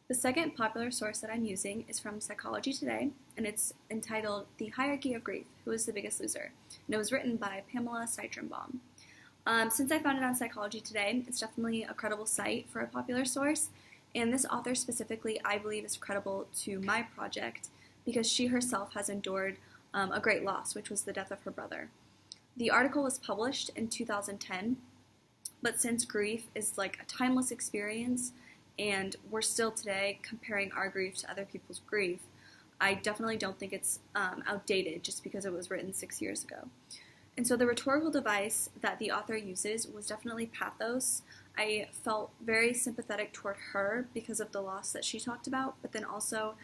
The second popular source that I'm using is from Psychology Today, and it's entitled The Hierarchy of Grief, Who is the Biggest Loser? And it was written by Pamela Citronbaum. Since I found it on Psychology Today, it's definitely a credible site for a popular source, and this author specifically, I believe, is credible to my project because she herself has endured a great loss, which was the death of her brother. The article was published in 2010, but since grief is like a timeless experience, and we're still today comparing our grief to other people's grief, I definitely don't think it's outdated just because it was written 6 years ago. And so the rhetorical device that the author uses was definitely pathos. I felt very sympathetic toward her because of the loss that she talked about, but then also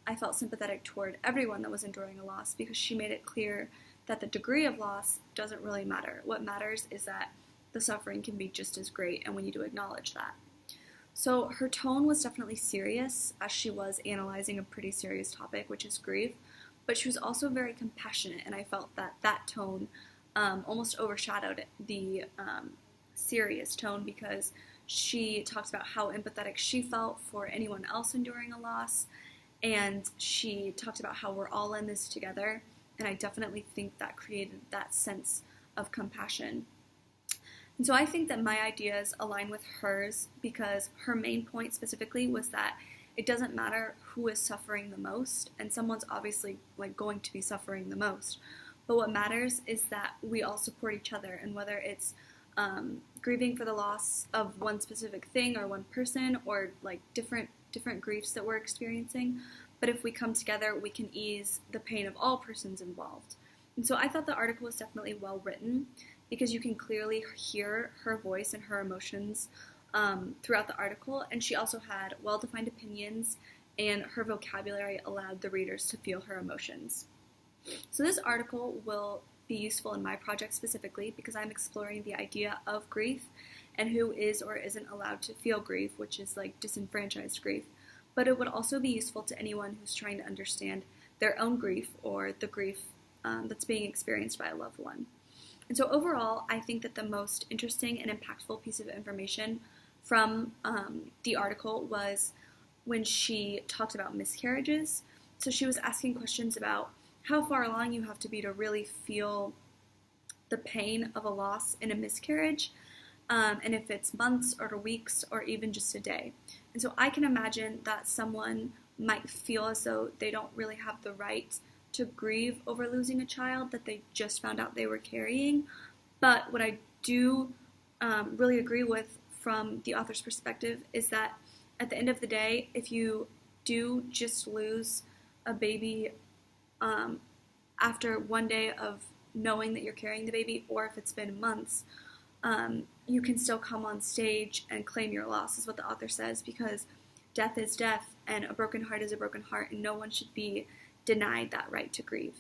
I felt sympathetic toward everyone that was enduring a loss because she made it clear that the degree of loss doesn't really matter. What matters is that the suffering can be just as great, and we need to acknowledge that. So her tone was definitely serious, as she was analyzing a pretty serious topic, which is grief, but she was also very compassionate, and I felt that that tone almost overshadowed the serious tone because she talked about how empathetic she felt for anyone else enduring a loss, and she talked about how we're all in this together, and I definitely think that created that sense of compassion. And so I think that my ideas align with hers because her main point specifically was that it doesn't matter who is suffering the most, and someone's obviously going to be suffering the most. But what matters is that we all support each other, and whether it's grieving for the loss of one specific thing or one person, or different griefs that we're experiencing. But if we come together, we can ease the pain of all persons involved. And so I thought the article was definitely well written because you can clearly hear her voice and her emotions throughout the article, and she also had well-defined opinions, and her vocabulary allowed the readers to feel her emotions. So this article will be useful in my project specifically because I'm exploring the idea of grief and who is or isn't allowed to feel grief, which is like disenfranchised grief. But it would also be useful to anyone who's trying to understand their own grief or the grief that's being experienced by a loved one. And so overall, I think that the most interesting and impactful piece of information from the article was when she talked about miscarriages. So she was asking questions about how far along you have to be to really feel the pain of a loss in a miscarriage, and if it's months or weeks or even just a day. And so I can imagine that someone might feel as though they don't really have the right to grieve over losing a child that they just found out they were carrying. But what I do really agree with from the author's perspective is that at the end of the day, if you do just lose a baby after one day of knowing that you're carrying the baby, or if it's been months, you can still come on stage and claim your loss, is what the author says, because death is death, and a broken heart is a broken heart, and no one should be denied that right to grieve.